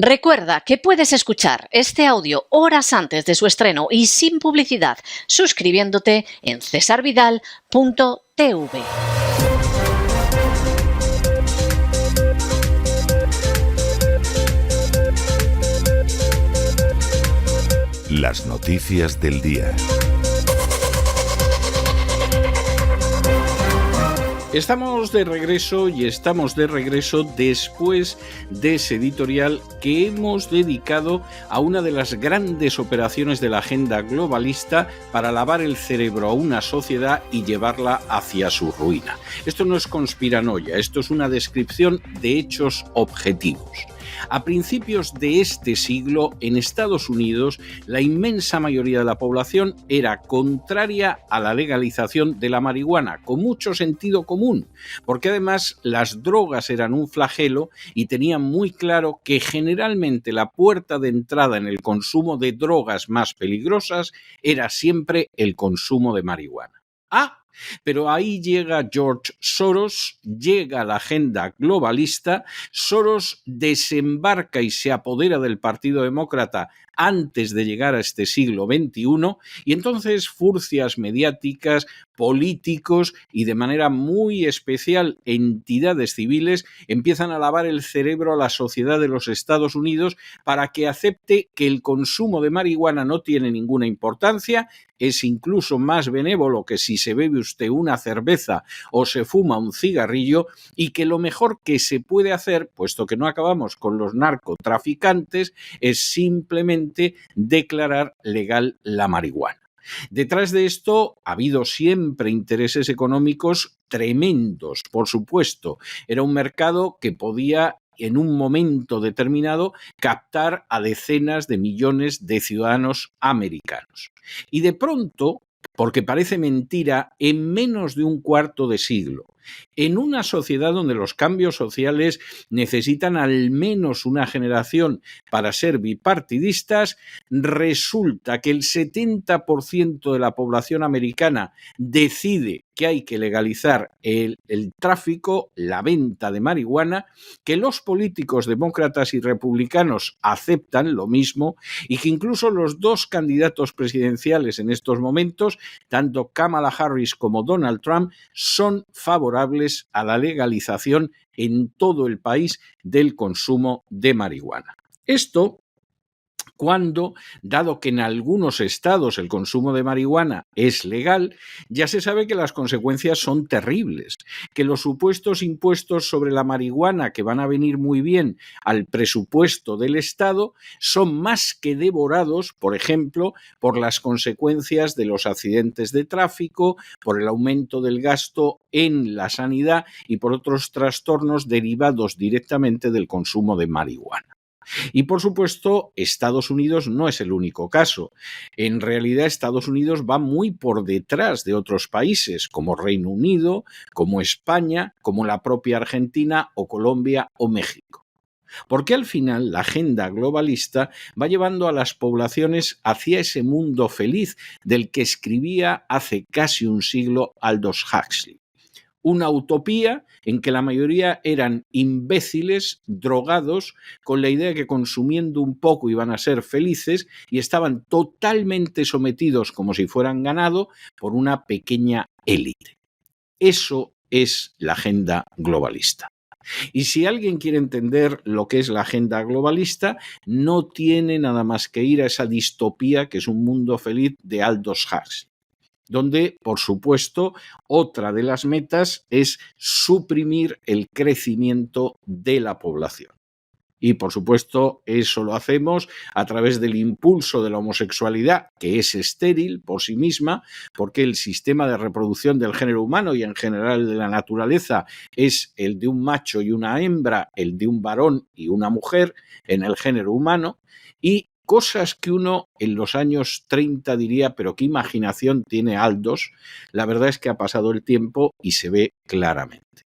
Recuerda que puedes escuchar este audio horas antes de su estreno y sin publicidad suscribiéndote en cesarvidal.tv. Las noticias del día. Estamos de regreso después de ese editorial que hemos dedicado a una de las grandes operaciones de la agenda globalista para lavar el cerebro a una sociedad y llevarla hacia su ruina. Esto no es conspiranoia, esto es una descripción de hechos objetivos. A principios de este siglo, en Estados Unidos, la inmensa mayoría de la población era contraria a la legalización de la marihuana, con mucho sentido común, porque además las drogas eran un flagelo y tenían muy claro que generalmente la puerta de entrada en el consumo de drogas más peligrosas era siempre el consumo de marihuana. Pero ahí llega George Soros, llega la agenda globalista, Soros desembarca y se apodera del Partido Demócrata antes de llegar a este siglo XXI, y entonces furcias mediáticas, políticos y de manera muy especial entidades civiles empiezan a lavar el cerebro a la sociedad de los Estados Unidos para que acepte que el consumo de marihuana no tiene ninguna importancia, es incluso más benévolo que si se bebe usted una cerveza o se fuma un cigarrillo, y que lo mejor que se puede hacer, puesto que no acabamos con los narcotraficantes, es simplemente declarar legal la marihuana. Detrás de esto ha habido siempre intereses económicos tremendos, por supuesto. Era un mercado que podía en un momento determinado captar a decenas de millones de ciudadanos americanos. Y de pronto, porque parece mentira, en menos de un cuarto de siglo, en una sociedad donde los cambios sociales necesitan al menos una generación para ser bipartidistas, resulta que el 70% de la población americana decide que hay que legalizar el tráfico, la venta de marihuana, que los políticos demócratas y republicanos aceptan lo mismo, y que incluso los dos candidatos presidenciales en estos momentos, tanto Kamala Harris como Donald Trump, son favorables a la legalización en todo el país del consumo de marihuana. Esto cuando, dado que en algunos estados el consumo de marihuana es legal, ya se sabe que las consecuencias son terribles, que los supuestos impuestos sobre la marihuana que van a venir muy bien al presupuesto del Estado son más que devorados, por ejemplo, por las consecuencias de los accidentes de tráfico, por el aumento del gasto en la sanidad y por otros trastornos derivados directamente del consumo de marihuana. Y por supuesto, Estados Unidos no es el único caso. En realidad, Estados Unidos va muy por detrás de otros países, como Reino Unido, como España, como la propia Argentina o Colombia o México. Porque al final la agenda globalista va llevando a las poblaciones hacia ese mundo feliz del que escribía hace casi un siglo Aldous Huxley. Una utopía en que la mayoría eran imbéciles, drogados, con la idea de que consumiendo un poco iban a ser felices, y estaban totalmente sometidos como si fueran ganado por una pequeña élite. Eso es la agenda globalista. Y si alguien quiere entender lo que es la agenda globalista, no tiene nada más que ir a esa distopía que es Un mundo feliz de Aldous Huxley, donde, por supuesto, otra de las metas es suprimir el crecimiento de la población. Y, por supuesto, eso lo hacemos a través del impulso de la homosexualidad, que es estéril por sí misma, porque el sistema de reproducción del género humano y en general de la naturaleza es el de un macho y una hembra, el de un varón y una mujer en el género humano, y cosas que uno en los años 30 diría, pero qué imaginación tiene Aldous, la verdad es que ha pasado el tiempo y se ve claramente.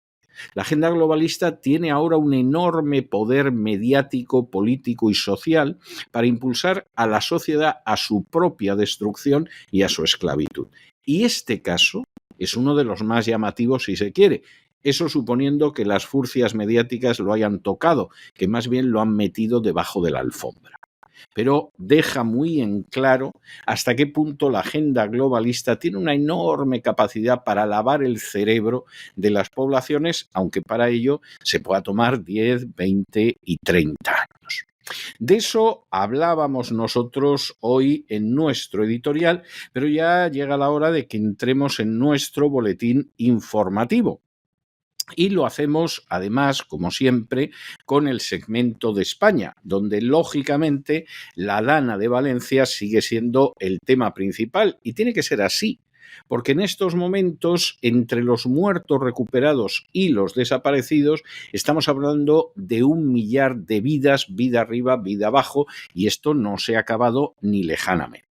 La agenda globalista tiene ahora un enorme poder mediático, político y social para impulsar a la sociedad a su propia destrucción y a su esclavitud. Y este caso es uno de los más llamativos, si se quiere. Eso suponiendo que las furcias mediáticas lo hayan tocado, que más bien lo han metido debajo de la alfombra. Pero deja muy en claro hasta qué punto la agenda globalista tiene una enorme capacidad para lavar el cerebro de las poblaciones, aunque para ello se pueda tomar 10, 20 y 30 años. De eso hablábamos nosotros hoy en nuestro editorial, pero ya llega la hora de que entremos en nuestro boletín informativo. Y lo hacemos, además, como siempre, con el segmento de España, donde, lógicamente, la Dana de Valencia sigue siendo el tema principal. Y tiene que ser así, porque en estos momentos, entre los muertos recuperados y los desaparecidos, estamos hablando de 1 millar de vidas, vida arriba, vida abajo, y esto no se ha acabado ni lejanamente.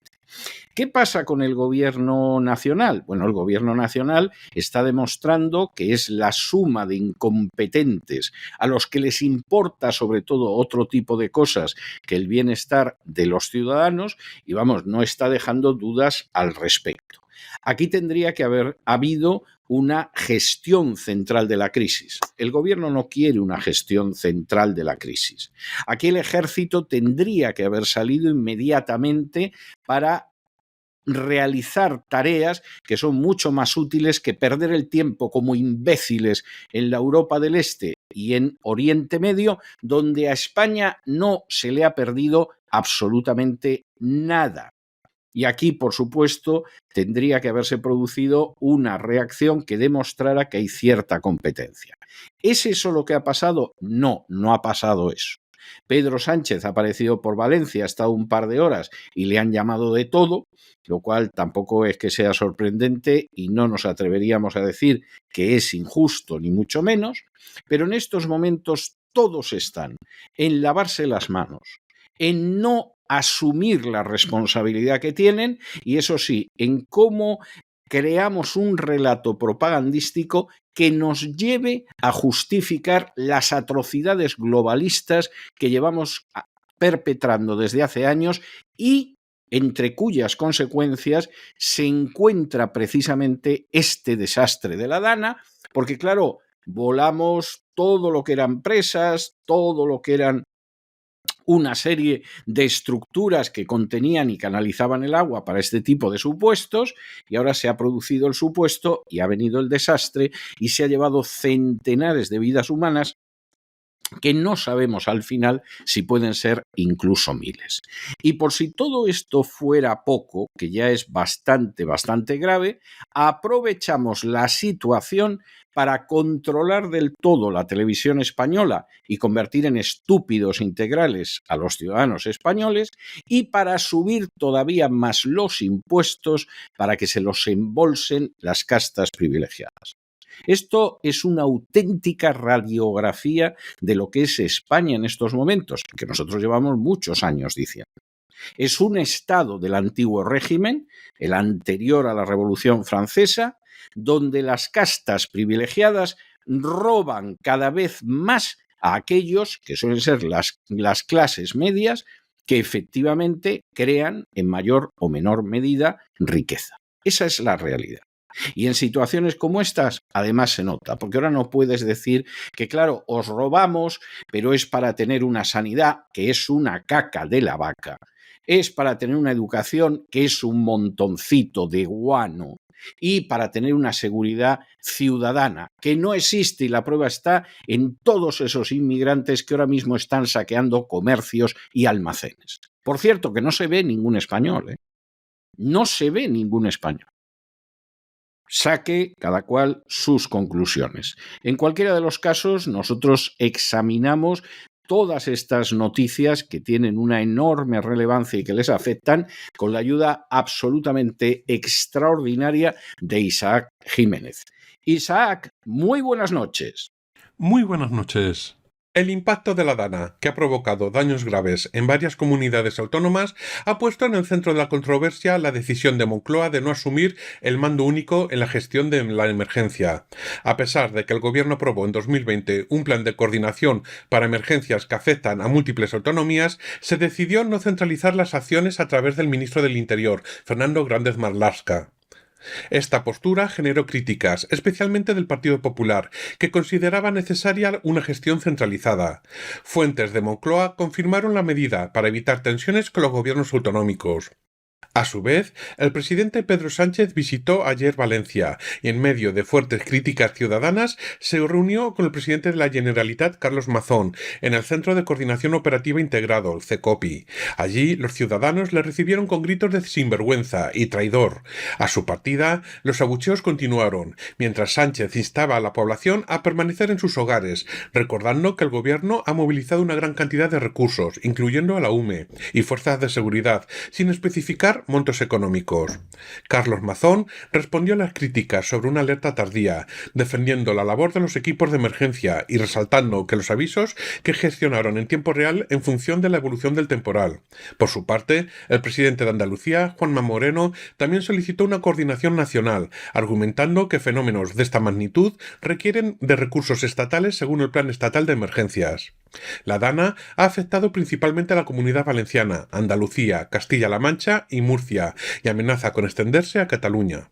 ¿Qué pasa con el gobierno nacional? Bueno, el gobierno nacional está demostrando que es la suma de incompetentes a los que les importa sobre todo otro tipo de cosas que el bienestar de los ciudadanos y, vamos, no está dejando dudas al respecto. Aquí tendría que haber habido una gestión central de la crisis. El gobierno no quiere una gestión central de la crisis. Aquí el ejército tendría que haber salido inmediatamente para realizar tareas que son mucho más útiles que perder el tiempo como imbéciles en la Europa del Este y en Oriente Medio, donde a España no se le ha perdido absolutamente nada. Y aquí, por supuesto, tendría que haberse producido una reacción que demostrara que hay cierta competencia. ¿Es eso lo que ha pasado? No, no ha pasado eso. Pedro Sánchez ha aparecido por Valencia, ha estado un par de horas y le han llamado de todo, lo cual tampoco es que sea sorprendente y no nos atreveríamos a decir que es injusto, ni mucho menos, pero en estos momentos todos están en lavarse las manos, en no asumir la responsabilidad que tienen y, eso sí, en cómo creamos un relato propagandístico que nos lleve a justificar las atrocidades globalistas que llevamos perpetrando desde hace años y entre cuyas consecuencias se encuentra precisamente este desastre de la Dana, porque claro, volamos todo lo que eran empresas, todo lo que eran una serie de estructuras que contenían y canalizaban el agua para este tipo de supuestos, y ahora se ha producido el supuesto y ha venido el desastre y se ha llevado centenares de vidas humanas que no sabemos al final si pueden ser incluso miles. Y por si todo esto fuera poco, que ya es bastante grave, aprovechamos la situación para controlar del todo la televisión española y convertir en estúpidos integrales a los ciudadanos españoles y para subir todavía más los impuestos para que se los embolsen las castas privilegiadas. Esto es una auténtica radiografía de lo que es España en estos momentos, que nosotros llevamos muchos años diciendo. Es un estado del antiguo régimen, el anterior a la Revolución Francesa, donde las castas privilegiadas roban cada vez más a aquellos que suelen ser las clases medias que efectivamente crean en mayor o menor medida riqueza. Esa es la realidad. Y en situaciones como estas, además se nota, porque ahora no puedes decir que, claro, os robamos, pero es para tener una sanidad que es una caca de la vaca, es para tener una educación que es un montoncito de guano y para tener una seguridad ciudadana que no existe y la prueba está en todos esos inmigrantes que ahora mismo están saqueando comercios y almacenes. Por cierto, que no se ve ningún español, no se ve ningún español. Saque cada cual sus conclusiones. En cualquiera de los casos, nosotros examinamos todas estas noticias que tienen una enorme relevancia y que les afectan con la ayuda absolutamente extraordinaria de Isaac Jiménez. Isaac, muy buenas noches. Muy buenas noches. El impacto de la Dana, que ha provocado daños graves en varias comunidades autónomas, ha puesto en el centro de la controversia la decisión de Moncloa de no asumir el mando único en la gestión de la emergencia. A pesar de que el gobierno aprobó en 2020 un plan de coordinación para emergencias que afectan a múltiples autonomías, se decidió no centralizar las acciones a través del ministro del Interior, Fernando Grande Marlaska. Esta postura generó críticas, especialmente del Partido Popular, que consideraba necesaria una gestión centralizada. Fuentes de Moncloa confirmaron la medida para evitar tensiones con los gobiernos autonómicos. A su vez, el presidente Pedro Sánchez visitó ayer Valencia y, en medio de fuertes críticas ciudadanas, se reunió con el presidente de la Generalitat, Carlos Mazón, en el Centro de Coordinación Operativa Integrado, el CECOPI. Allí, los ciudadanos le recibieron con gritos de sinvergüenza y traidor. A su partida, los abucheos continuaron, mientras Sánchez instaba a la población a permanecer en sus hogares, recordando que el gobierno ha movilizado una gran cantidad de recursos, incluyendo a la UME y fuerzas de seguridad, sin especificar montos económicos. Carlos Mazón respondió a las críticas sobre una alerta tardía, defendiendo la labor de los equipos de emergencia y resaltando que los avisos que gestionaron en tiempo real en función de la evolución del temporal. Por su parte, el presidente de Andalucía, Juanma Moreno, también solicitó una coordinación nacional, argumentando que fenómenos de esta magnitud requieren de recursos estatales según el Plan Estatal de Emergencias. La DANA ha afectado principalmente a la Comunidad Valenciana, Andalucía, Castilla-La Mancha y Murcia, y amenaza con extenderse a Cataluña.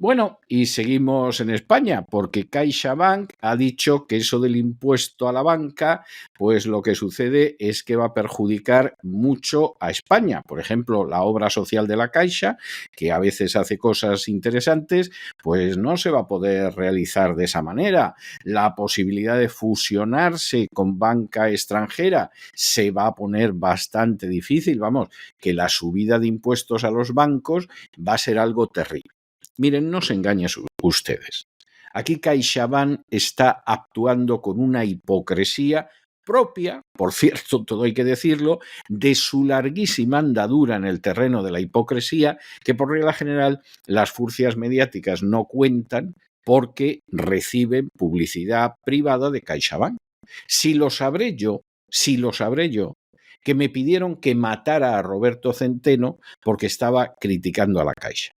Bueno, y seguimos en España, porque CaixaBank ha dicho que eso del impuesto a la banca, pues lo que sucede es que va a perjudicar mucho a España. Por ejemplo, la obra social de la Caixa, que a veces hace cosas interesantes, pues no se va a poder realizar de esa manera. La posibilidad de fusionarse con banca extranjera se va a poner bastante difícil. Vamos, que la subida de impuestos a los bancos va a ser algo terrible. Miren, no se engañen ustedes. Aquí CaixaBank está actuando con una hipocresía propia, por cierto, todo hay que decirlo, de su larguísima andadura en el terreno de la hipocresía, que por regla general las furcias mediáticas no cuentan porque reciben publicidad privada de CaixaBank. Si lo sabré yo, que me pidieron que matara a Roberto Centeno porque estaba criticando a la Caixa.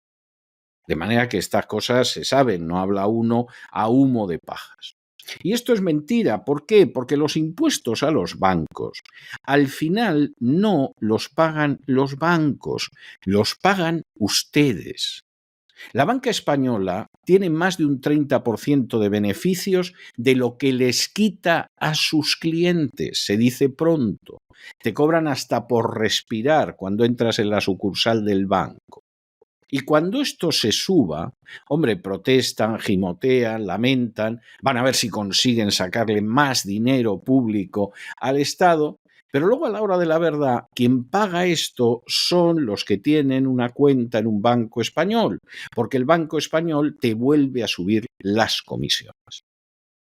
De manera que estas cosas se saben, no habla uno a humo de pajas. Y esto es mentira. ¿Por qué? Porque los impuestos a los bancos, al final no los pagan los bancos, los pagan ustedes. La banca española tiene más de un 30% de beneficios de lo que les quita a sus clientes, se dice pronto. Te cobran hasta por respirar cuando entras en la sucursal del banco. Y cuando esto se suba, hombre, protestan, gimotean, lamentan, van a ver si consiguen sacarle más dinero público al Estado, pero luego a la hora de la verdad, quien paga esto son los que tienen una cuenta en un banco español, porque el banco español te vuelve a subir las comisiones.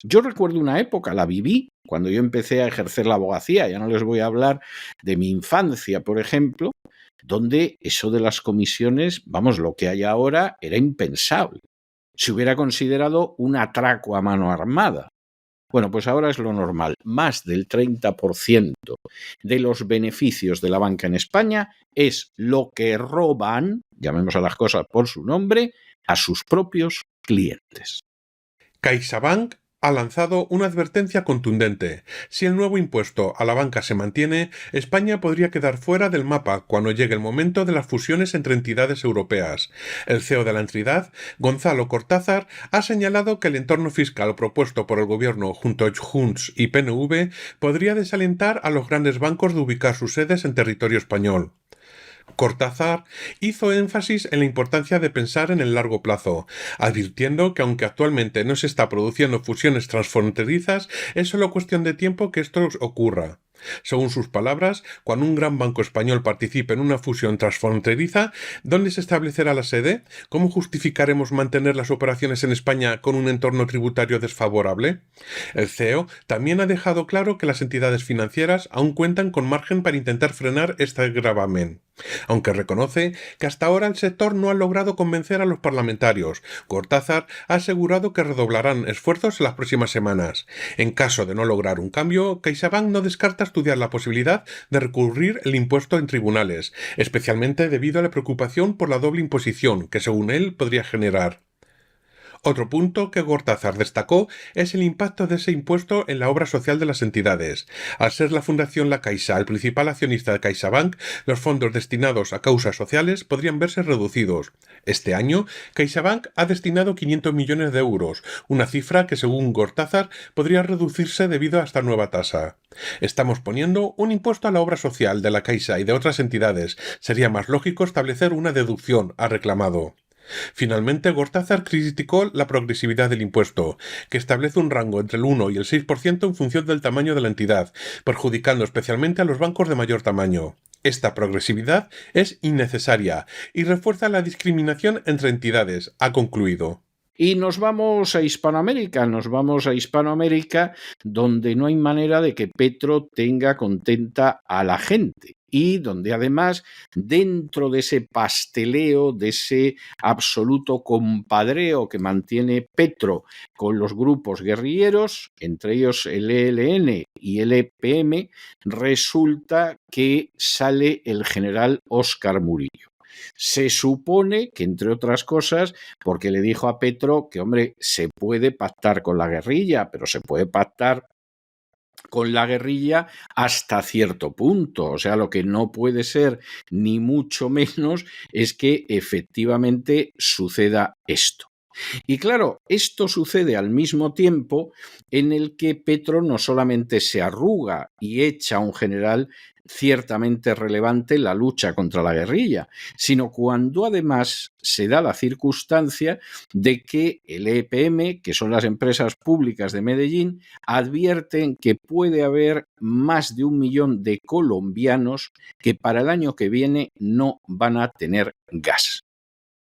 Yo recuerdo una época, la viví, cuando yo empecé a ejercer la abogacía, ya no les voy a hablar de mi infancia, por ejemplo, donde eso de las comisiones, vamos, lo que hay ahora era impensable. Se hubiera considerado un atraco a mano armada. Bueno, pues ahora es lo normal. Más del 30% de los beneficios de la banca en España es lo que roban, llamemos a las cosas por su nombre, a sus propios clientes. CaixaBank ha lanzado una advertencia contundente. Si el nuevo impuesto a la banca se mantiene, España podría quedar fuera del mapa cuando llegue el momento de las fusiones entre entidades europeas. El CEO de la entidad, Gonzalo Cortázar, ha señalado que el entorno fiscal propuesto por el gobierno junto a Junts y PNV podría desalentar a los grandes bancos de ubicar sus sedes en territorio español. Cortázar hizo énfasis en la importancia de pensar en el largo plazo, advirtiendo que aunque actualmente no se está produciendo fusiones transfronterizas, es solo cuestión de tiempo que esto ocurra. Según sus palabras, cuando un gran banco español participe en una fusión transfronteriza, ¿dónde se establecerá la sede? ¿Cómo justificaremos mantener las operaciones en España con un entorno tributario desfavorable? El CEO también ha dejado claro que las entidades financieras aún cuentan con margen para intentar frenar este gravamen, aunque reconoce que hasta ahora el sector no ha logrado convencer a los parlamentarios. Cortázar ha asegurado que redoblarán esfuerzos en las próximas semanas. En caso de no lograr un cambio, CaixaBank no descarta estudiar la posibilidad de recurrir el impuesto en tribunales, especialmente debido a la preocupación por la doble imposición que, según él, podría generar. Otro punto que Gortázar destacó es el impacto de ese impuesto en la obra social de las entidades. Al ser la Fundación La Caixa el principal accionista de CaixaBank, los fondos destinados a causas sociales podrían verse reducidos. Este año, CaixaBank ha destinado 500 millones de euros, una cifra que según Gortázar podría reducirse debido a esta nueva tasa. Estamos poniendo un impuesto a la obra social de La Caixa y de otras entidades. Sería más lógico establecer una deducción, ha reclamado. Finalmente, Gortázar criticó la progresividad del impuesto, que establece un rango entre el 1 y el 6% en función del tamaño de la entidad, perjudicando especialmente a los bancos de mayor tamaño. Esta progresividad es innecesaria y refuerza la discriminación entre entidades, ha concluido. Y nos vamos a Hispanoamérica, donde no hay manera de que Petro tenga contenta a la gente y donde además dentro de ese pasteleo, de ese absoluto compadreo que mantiene Petro con los grupos guerrilleros, entre ellos el ELN y el EPM, resulta que sale el general Óscar Murillo. Se supone que, entre otras cosas, porque le dijo a Petro que, hombre, se puede pactar con la guerrilla, pero se puede pactar con la guerrilla hasta cierto punto. O sea, lo que no puede ser, ni mucho menos, es que efectivamente suceda esto. Y claro, esto sucede al mismo tiempo en el que Petro no solamente se arruga y echa a un general ciertamente relevante en la lucha contra la guerrilla, sino cuando además se da la circunstancia de que el EPM, que son las empresas públicas de Medellín, advierten que puede haber más de 1 millón de colombianos que para el año que viene no van a tener gas.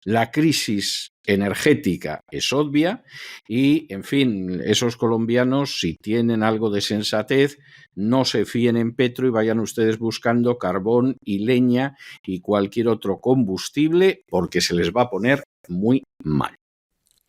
La crisis energética es obvia y, en fin, esos colombianos, si tienen algo de sensatez, no se fíen en Petro y vayan ustedes buscando carbón y leña y cualquier otro combustible porque se les va a poner muy mal.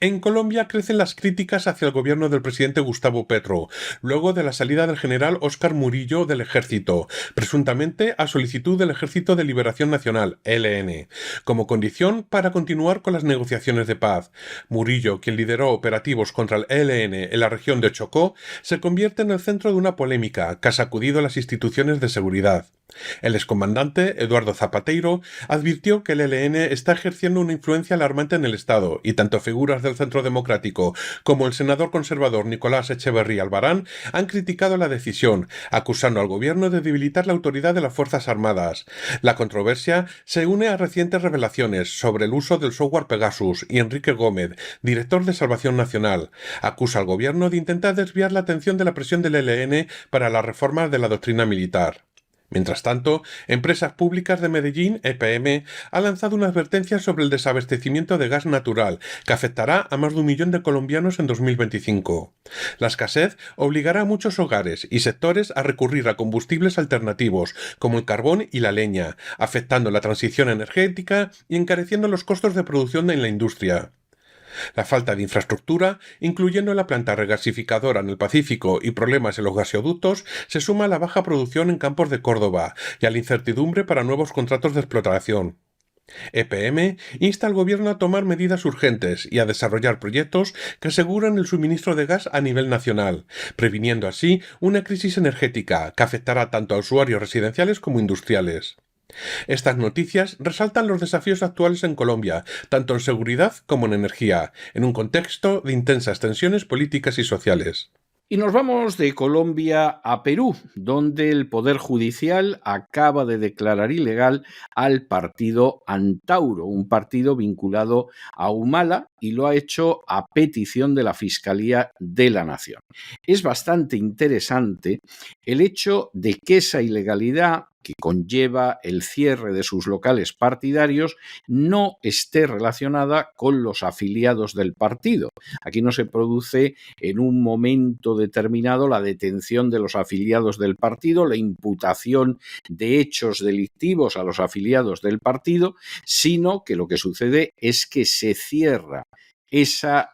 En Colombia crecen las críticas hacia el gobierno del presidente Gustavo Petro, luego de la salida del general Óscar Murillo del ejército, presuntamente a solicitud del Ejército de Liberación Nacional, ELN, como condición para continuar con las negociaciones de paz. Murillo, quien lideró operativos contra el ELN en la región de Chocó, se convierte en el centro de una polémica que ha sacudido a las instituciones de seguridad. El excomandante, Eduardo Zapateiro, advirtió que el ELN está ejerciendo una influencia alarmante en el Estado y tanto figuras del Centro Democrático como el senador conservador Nicolás Echeverría Albarán han criticado la decisión, acusando al gobierno de debilitar la autoridad de las Fuerzas Armadas. La controversia se une a recientes revelaciones sobre el uso del software Pegasus y Enrique Gómez, director de Salvación Nacional, acusa al gobierno de intentar desviar la atención de la presión del ELN para la reforma de la doctrina militar. Mientras tanto, Empresas Públicas de Medellín, EPM, ha lanzado una advertencia sobre el desabastecimiento de gas natural, que afectará a más de 1 millón de colombianos en 2025. La escasez obligará a muchos hogares y sectores a recurrir a combustibles alternativos, como el carbón y la leña, afectando la transición energética y encareciendo los costos de producción en la industria. La falta de infraestructura, incluyendo la planta regasificadora en el Pacífico y problemas en los gasoductos, se suma a la baja producción en campos de Córdoba y a la incertidumbre para nuevos contratos de explotación. EPM insta al gobierno a tomar medidas urgentes y a desarrollar proyectos que aseguren el suministro de gas a nivel nacional, previniendo así una crisis energética que afectará tanto a usuarios residenciales como industriales. Estas noticias resaltan los desafíos actuales en Colombia, tanto en seguridad como en energía, en un contexto de intensas tensiones políticas y sociales. Y nos vamos de Colombia a Perú, donde el Poder Judicial acaba de declarar ilegal al partido Antauro, un partido vinculado a Humala, y lo ha hecho a petición de la Fiscalía de la Nación. Es bastante interesante el hecho de que esa ilegalidad, que conlleva el cierre de sus locales partidarios, no esté relacionada con los afiliados del partido. Aquí no se produce en un momento determinado la detención de los afiliados del partido, la imputación de hechos delictivos a los afiliados del partido, sino que lo que sucede es que se cierra esa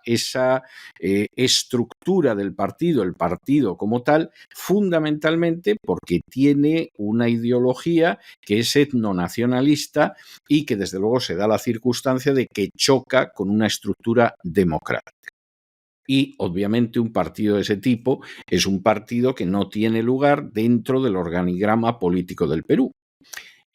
estructura del partido, el partido como tal, fundamentalmente porque tiene una ideología que es etnonacionalista y que desde luego se da la circunstancia de que choca con una estructura democrática. Y obviamente un partido de ese tipo es un partido que no tiene lugar dentro del organigrama político del Perú.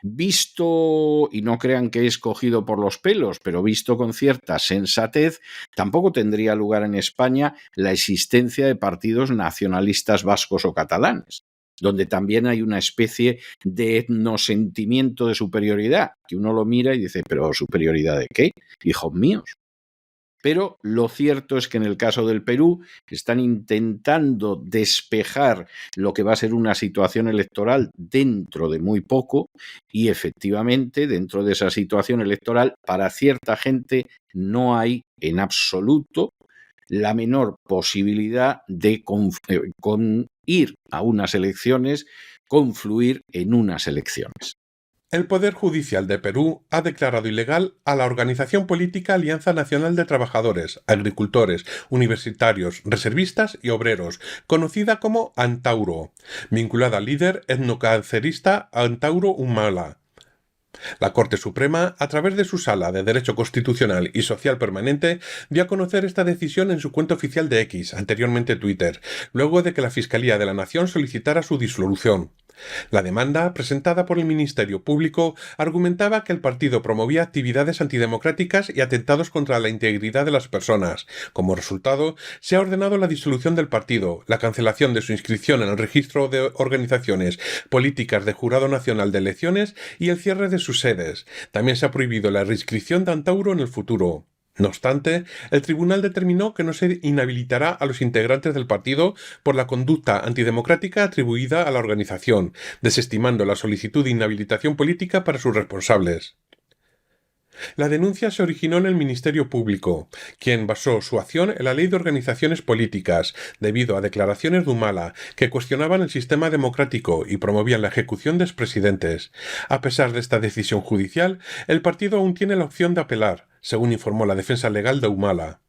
Visto, y no crean que es cogido por los pelos, pero visto con cierta sensatez, tampoco tendría lugar en España la existencia de partidos nacionalistas vascos o catalanes, donde también hay una especie de etnosentimiento de superioridad, que uno lo mira y dice, ¿pero superioridad de qué, hijos míos? Pero lo cierto es que en el caso del Perú están intentando despejar lo que va a ser una situación electoral dentro de muy poco y efectivamente dentro de esa situación electoral para cierta gente no hay en absoluto la menor posibilidad de ir a unas elecciones, confluir en unas elecciones. El Poder Judicial de Perú ha declarado ilegal a la organización política Alianza Nacional de Trabajadores, Agricultores, Universitarios, Reservistas y Obreros, conocida como Antauro, vinculada al líder etnocancerista Antauro Humala. La Corte Suprema, a través de su Sala de Derecho Constitucional y Social Permanente, dio a conocer esta decisión en su cuenta oficial de X, anteriormente Twitter, luego de que la Fiscalía de la Nación solicitara su disolución. La demanda, presentada por el Ministerio Público, argumentaba que el partido promovía actividades antidemocráticas y atentados contra la integridad de las personas. Como resultado, se ha ordenado la disolución del partido, la cancelación de su inscripción en el registro de organizaciones políticas de Jurado Nacional de Elecciones y el cierre de sus sedes. También se ha prohibido la reinscripción de Antauro en el futuro. No obstante, el tribunal determinó que no se inhabilitará a los integrantes del partido por la conducta antidemocrática atribuida a la organización, desestimando la solicitud de inhabilitación política para sus responsables. La denuncia se originó en el Ministerio Público, quien basó su acción en la Ley de Organizaciones Políticas, debido a declaraciones de Humala que cuestionaban el sistema democrático y promovían la ejecución de expresidentes. A pesar de esta decisión judicial, el partido aún tiene la opción de apelar, según informó la defensa legal de Humala.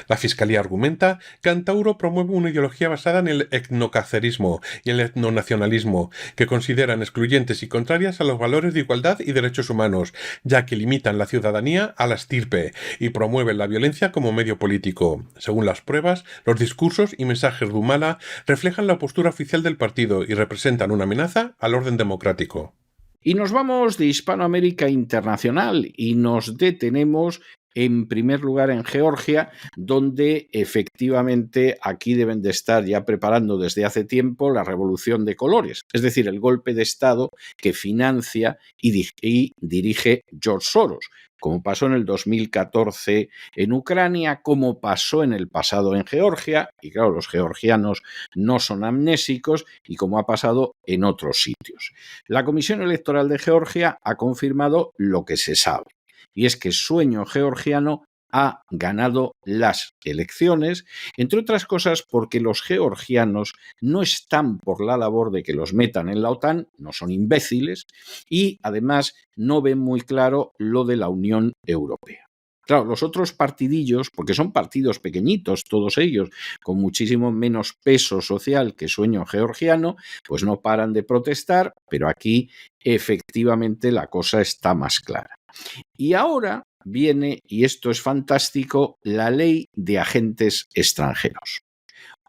La Fiscalía argumenta que Antauro promueve una ideología basada en el etnocacerismo y el etnonacionalismo, que consideran excluyentes y contrarias a los valores de igualdad y derechos humanos, ya que limitan la ciudadanía a la estirpe y promueven la violencia como medio político. Según las pruebas, los discursos y mensajes de Humala reflejan la postura oficial del partido y representan una amenaza al orden democrático. Y nos vamos de Hispanoamérica internacional y nos detenemos en primer lugar en Georgia, donde efectivamente aquí deben de estar ya preparando desde hace tiempo la revolución de colores, es decir, el golpe de Estado que financia y dirige George Soros, como pasó en el 2014 en Ucrania, como pasó en el pasado en Georgia, y claro, los georgianos no son amnésicos, y como ha pasado en otros sitios. La Comisión Electoral de Georgia ha confirmado lo que se sabe, y es que Sueño Georgiano ha ganado las elecciones, entre otras cosas porque los georgianos no están por la labor de que los metan en la OTAN, no son imbéciles, y además no ven muy claro lo de la Unión Europea. Claro, los otros partidillos, porque son partidos pequeñitos, todos ellos, con muchísimo menos peso social que Sueño Georgiano, pues no paran de protestar, pero aquí efectivamente la cosa está más clara. Y ahora viene, y esto es fantástico, la ley de agentes extranjeros.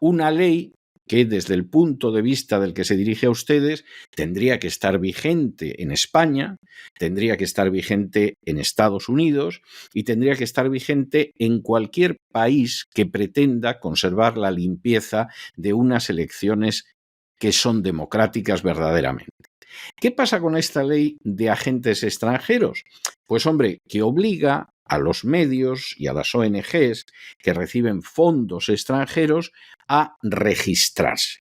Una ley que desde el punto de vista del que se dirige a ustedes tendría que estar vigente en España, tendría que estar vigente en Estados Unidos y tendría que estar vigente en cualquier país que pretenda conservar la limpieza de unas elecciones que son democráticas verdaderamente. ¿Qué pasa con esta ley de agentes extranjeros? Pues hombre, que obliga a los medios y a las ONGs que reciben fondos extranjeros a registrarse.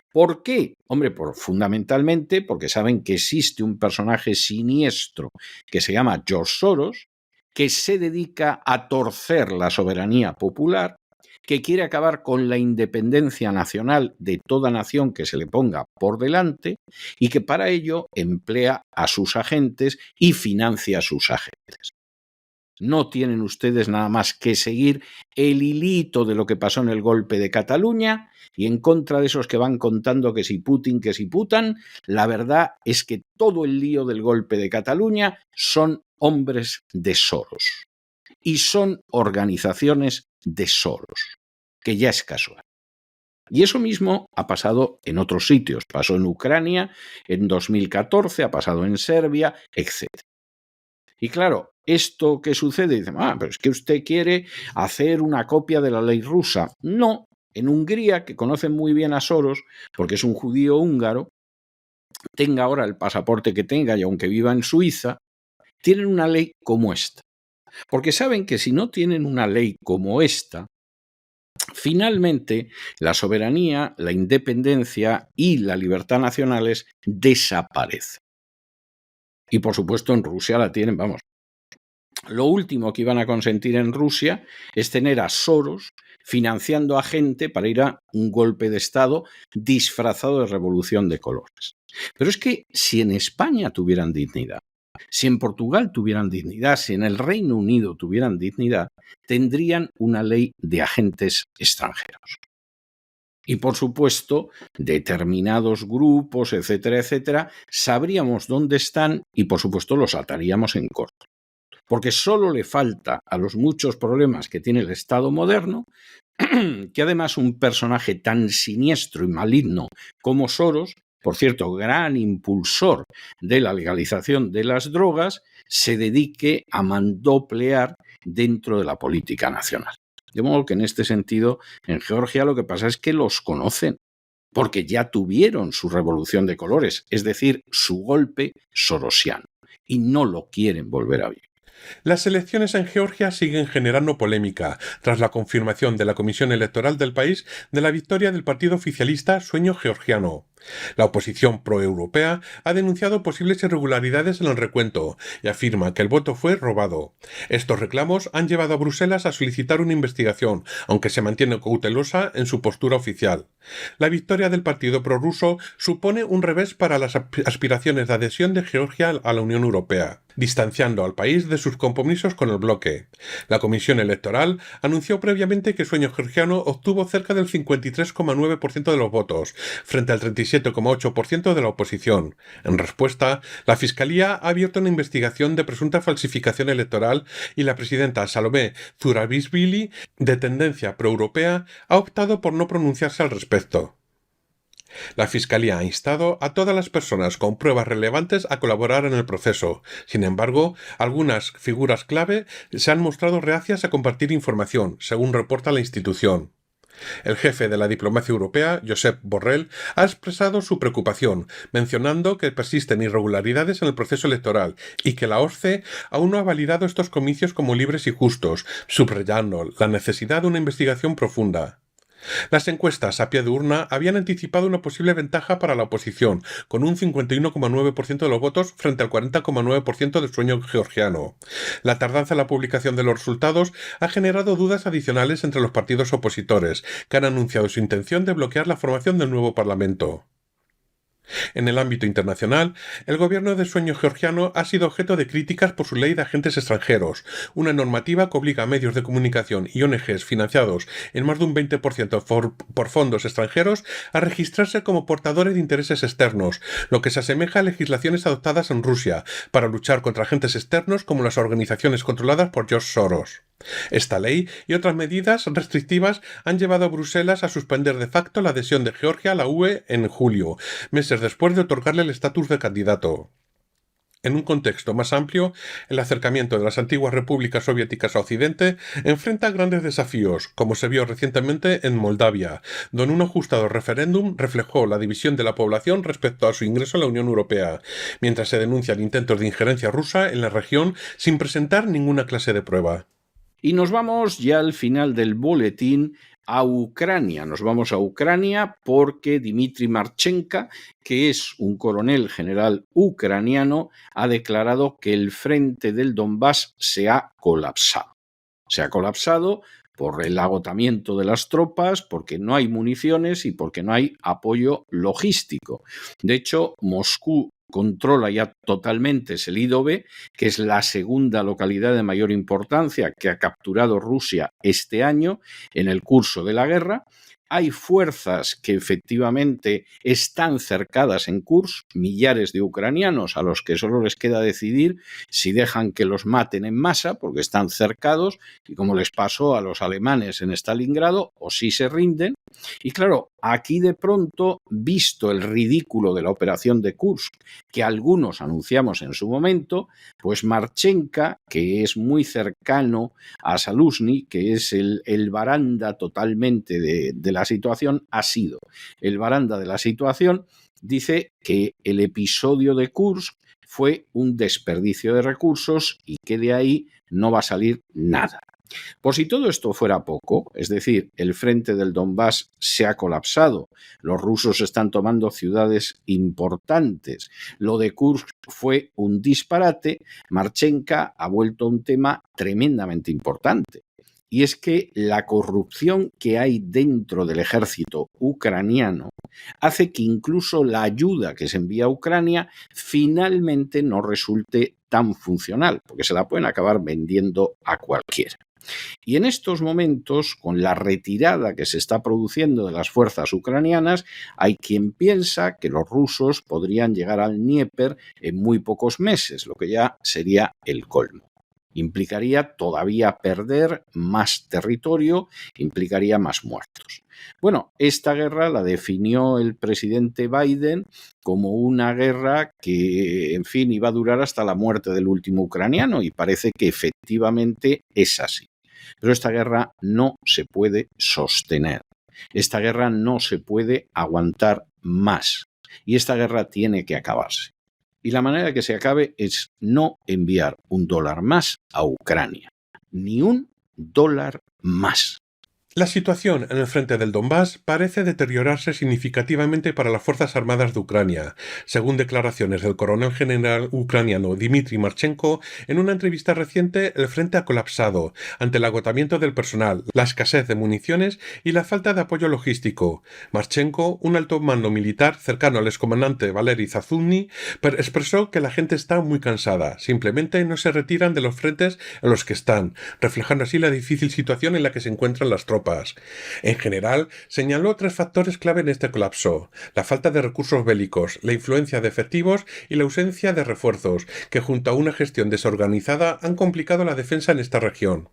¿Por qué? Hombre, fundamentalmente porque saben que existe un personaje siniestro que se llama George Soros, que se dedica a torcer la soberanía popular, que quiere acabar con la independencia nacional de toda nación que se le ponga por delante y que para ello emplea a sus agentes y financia a sus agentes. No tienen ustedes nada más que seguir el hilito de lo que pasó en el golpe de Cataluña, y en contra de esos que van contando que si Putin, que si Putan, la verdad es que todo el lío del golpe de Cataluña son hombres de Soros y son organizaciones de Soros, que ya es casual. Y eso mismo ha pasado en otros sitios. Pasó en Ucrania en 2014, ha pasado en Serbia, etc. Y claro, esto que sucede, dice, pero es que usted quiere hacer una copia de la ley rusa. No, en Hungría, que conocen muy bien a Soros, porque es un judío húngaro, tenga ahora el pasaporte que tenga y aunque viva en Suiza, tienen una ley como esta. Porque saben que si no tienen una ley como esta, finalmente la soberanía, la independencia y la libertad nacionales desaparecen. Y por supuesto en Rusia la tienen, vamos. Lo último que iban a consentir en Rusia es tener a Soros financiando a gente para ir a un golpe de Estado disfrazado de revolución de colores. Pero es que si en España tuvieran dignidad, si en Portugal tuvieran dignidad, si en el Reino Unido tuvieran dignidad, tendrían una ley de agentes extranjeros. Y por supuesto, determinados grupos, etcétera, etcétera, sabríamos dónde están y por supuesto los ataríamos en corto. Porque solo le falta a los muchos problemas que tiene el Estado moderno, que además un personaje tan siniestro y maligno como Soros, por cierto, gran impulsor de la legalización de las drogas, se dedique a mandoplear dentro de la política nacional. De modo que en este sentido, en Georgia lo que pasa es que los conocen, porque ya tuvieron su revolución de colores, es decir, su golpe sorosiano, y no lo quieren volver a vivir. Las elecciones en Georgia siguen generando polémica, tras la confirmación de la Comisión Electoral del país de la victoria del partido oficialista Sueño Georgiano. La oposición proeuropea ha denunciado posibles irregularidades en el recuento y afirma que el voto fue robado. Estos reclamos han llevado a Bruselas a solicitar una investigación, aunque se mantiene cautelosa en su postura oficial. La victoria del partido prorruso supone un revés para las aspiraciones de adhesión de Georgia a la Unión Europea, distanciando al país de sus compromisos con el bloque. La Comisión Electoral anunció previamente que Sueño Georgiano obtuvo cerca del 53,9% de los votos, frente al 37,8% de la oposición. En respuesta, la Fiscalía ha abierto una investigación de presunta falsificación electoral y la presidenta Salomé Zurabishvili, de tendencia proeuropea, ha optado por no pronunciarse al respecto. La Fiscalía ha instado a todas las personas con pruebas relevantes a colaborar en el proceso. Sin embargo, algunas figuras clave se han mostrado reacias a compartir información, según reporta la institución. El jefe de la diplomacia europea, Josep Borrell, ha expresado su preocupación, mencionando que persisten irregularidades en el proceso electoral y que la OSCE aún no ha validado estos comicios como libres y justos, subrayando la necesidad de una investigación profunda. Las encuestas a pie de urna habían anticipado una posible ventaja para la oposición, con un 51,9% de los votos frente al 40,9% del Sueño Georgiano. La tardanza en la publicación de los resultados ha generado dudas adicionales entre los partidos opositores, que han anunciado su intención de bloquear la formación del nuevo Parlamento. En el ámbito internacional, el gobierno de Sueño Georgiano ha sido objeto de críticas por su ley de agentes extranjeros, una normativa que obliga a medios de comunicación y ONGs financiados en más de un 20% por fondos extranjeros a registrarse como portadores de intereses externos, lo que se asemeja a legislaciones adoptadas en Rusia para luchar contra agentes externos como las organizaciones controladas por George Soros. Esta ley y otras medidas restrictivas han llevado a Bruselas a suspender de facto la adhesión de Georgia a la UE en julio, meses después de otorgarle el estatus de candidato. En un contexto más amplio, el acercamiento de las antiguas repúblicas soviéticas a Occidente enfrenta grandes desafíos, como se vio recientemente en Moldavia, donde un ajustado referéndum reflejó la división de la población respecto a su ingreso a la Unión Europea, mientras se denuncian intentos de injerencia rusa en la región sin presentar ninguna clase de prueba. Y nos vamos ya al final del boletín a Ucrania. Nos vamos a Ucrania porque Dmitry Marchenko, que es un coronel general ucraniano, ha declarado que el frente del Donbass se ha colapsado. Se ha colapsado por el agotamiento de las tropas, porque no hay municiones y porque no hay apoyo logístico. De hecho, Moscú controla ya totalmente Selidove, que es la segunda localidad de mayor importancia que ha capturado Rusia este año en el curso de la guerra. Hay fuerzas que efectivamente están cercadas en Kursk, millares de ucranianos a los que solo les queda decidir si dejan que los maten en masa porque están cercados, y como les pasó a los alemanes en Stalingrado, o si se rinden. Y claro, aquí de pronto, visto el ridículo de la operación de Kursk, que algunos anunciamos en su momento, pues Marchenka, que es muy cercano a Zaluzhny, que es el baranda totalmente de la situación, ha sido el baranda de la situación, dice que el episodio de Kursk fue un desperdicio de recursos y que de ahí no va a salir nada. Por si todo esto fuera poco, es decir, el frente del Donbass se ha colapsado, los rusos están tomando ciudades importantes, lo de Kursk fue un disparate, Marchenka ha vuelto a un tema tremendamente importante. Y es que la corrupción que hay dentro del ejército ucraniano hace que incluso la ayuda que se envía a Ucrania finalmente no resulte tan funcional, porque se la pueden acabar vendiendo a cualquiera. Y en estos momentos, con la retirada que se está produciendo de las fuerzas ucranianas, hay quien piensa que los rusos podrían llegar al Dnieper en muy pocos meses, lo que ya sería el colmo. Implicaría todavía perder más territorio, implicaría más muertos. Bueno, esta guerra la definió el presidente Biden como una guerra que, en fin, iba a durar hasta la muerte del último ucraniano, y parece que efectivamente es así. Pero esta guerra no se puede sostener. Esta guerra no se puede aguantar más. Y esta guerra tiene que acabarse. Y la manera de que se acabe es no enviar $1 más a Ucrania. Ni $1 más. La situación en el frente del Donbass parece deteriorarse significativamente para las Fuerzas Armadas de Ucrania, según declaraciones del coronel general ucraniano Dmitry Marchenko. En una entrevista reciente, el frente ha colapsado ante el agotamiento del personal, la escasez de municiones y la falta de apoyo logístico. Marchenko, un alto mando militar cercano al excomandante Valery Zaluzhny, expresó que la gente está muy cansada, simplemente no se retiran de los frentes en los que están, reflejando así la difícil situación en la que se encuentran las tropas. En general, señaló 3 factores clave en este colapso: la falta de recursos bélicos, la influencia de efectivos y la ausencia de refuerzos, que junto a una gestión desorganizada han complicado la defensa en esta región.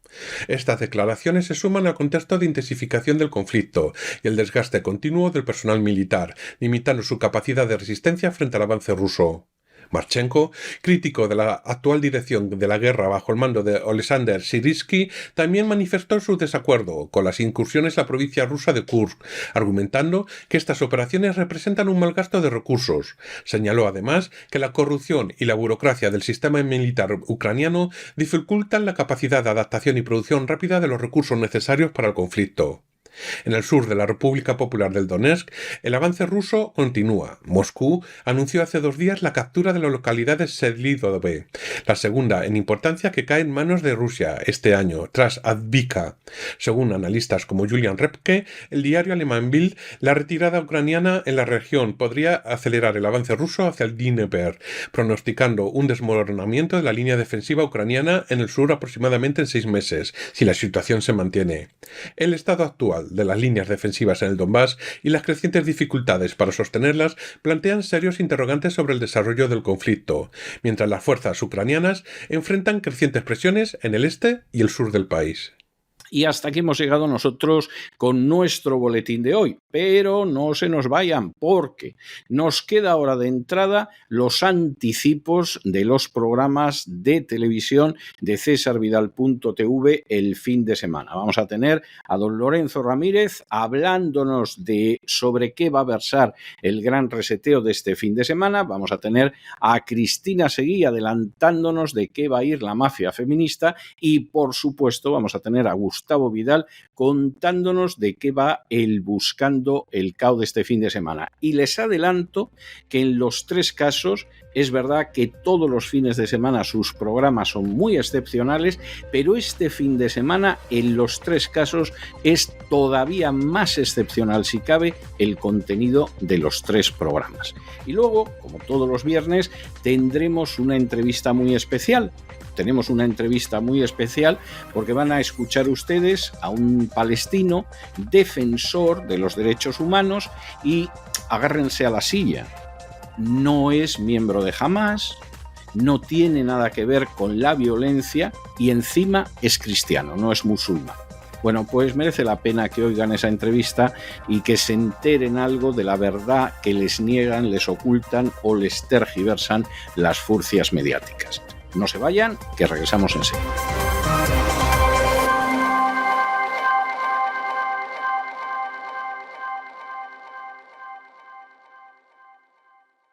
Estas declaraciones se suman al contexto de intensificación del conflicto y el desgaste continuo del personal militar, limitando su capacidad de resistencia frente al avance ruso. Marchenko, crítico de la actual dirección de la guerra bajo el mando de Oleksandr Syrsky, también manifestó su desacuerdo con las incursiones a la provincia rusa de Kursk, argumentando que estas operaciones representan un mal gasto de recursos. Señaló además que la corrupción y la burocracia del sistema militar ucraniano dificultan la capacidad de adaptación y producción rápida de los recursos necesarios para el conflicto. En el sur de la República Popular del Donetsk, el avance ruso continúa. Moscú anunció hace 2 días la captura de la localidad de Selidove, la segunda en importancia que cae en manos de Rusia este año, tras Avdiivka. Según analistas como Julian Repke, el diario alemán Bild, la retirada ucraniana en la región podría acelerar el avance ruso hacia el Dnieper, pronosticando un desmoronamiento de la línea defensiva ucraniana en el sur aproximadamente en 6 meses, si la situación se mantiene. El estado actual de las líneas defensivas en el Donbass y las crecientes dificultades para sostenerlas plantean serios interrogantes sobre el desarrollo del conflicto, mientras las fuerzas ucranianas enfrentan crecientes presiones en el este y el sur del país. Y hasta aquí hemos llegado nosotros con nuestro boletín de hoy. Pero no se nos vayan, porque nos queda ahora de entrada los anticipos de los programas de televisión de cesarvidal.tv el fin de semana. Vamos a tener a don Lorenzo Ramírez hablándonos de sobre qué va a versar el gran reseteo de este fin de semana. Vamos a tener a Cristina Seguí adelantándonos de qué va a ir la mafia feminista. Y por supuesto vamos a tener a Gustavo Gustavo Vidal, contándonos de qué va el Buscando el Cao de este fin de semana. Y les adelanto que en los 3 casos es verdad que todos los fines de semana sus programas son muy excepcionales, pero este fin de semana en los 3 casos es todavía más excepcional, si cabe, el contenido de los 3 programas. Y luego, como todos los viernes, tendremos una entrevista muy especial. Tenemos una entrevista muy especial porque van a escuchar ustedes a un palestino defensor de los derechos humanos y agárrense a la silla. No es miembro de Hamás, no tiene nada que ver con la violencia y encima es cristiano, no es musulmán. Bueno, pues merece la pena que oigan esa entrevista y que se enteren algo de la verdad que les niegan, les ocultan o les tergiversan las furcias mediáticas. No se vayan, que regresamos enseguida.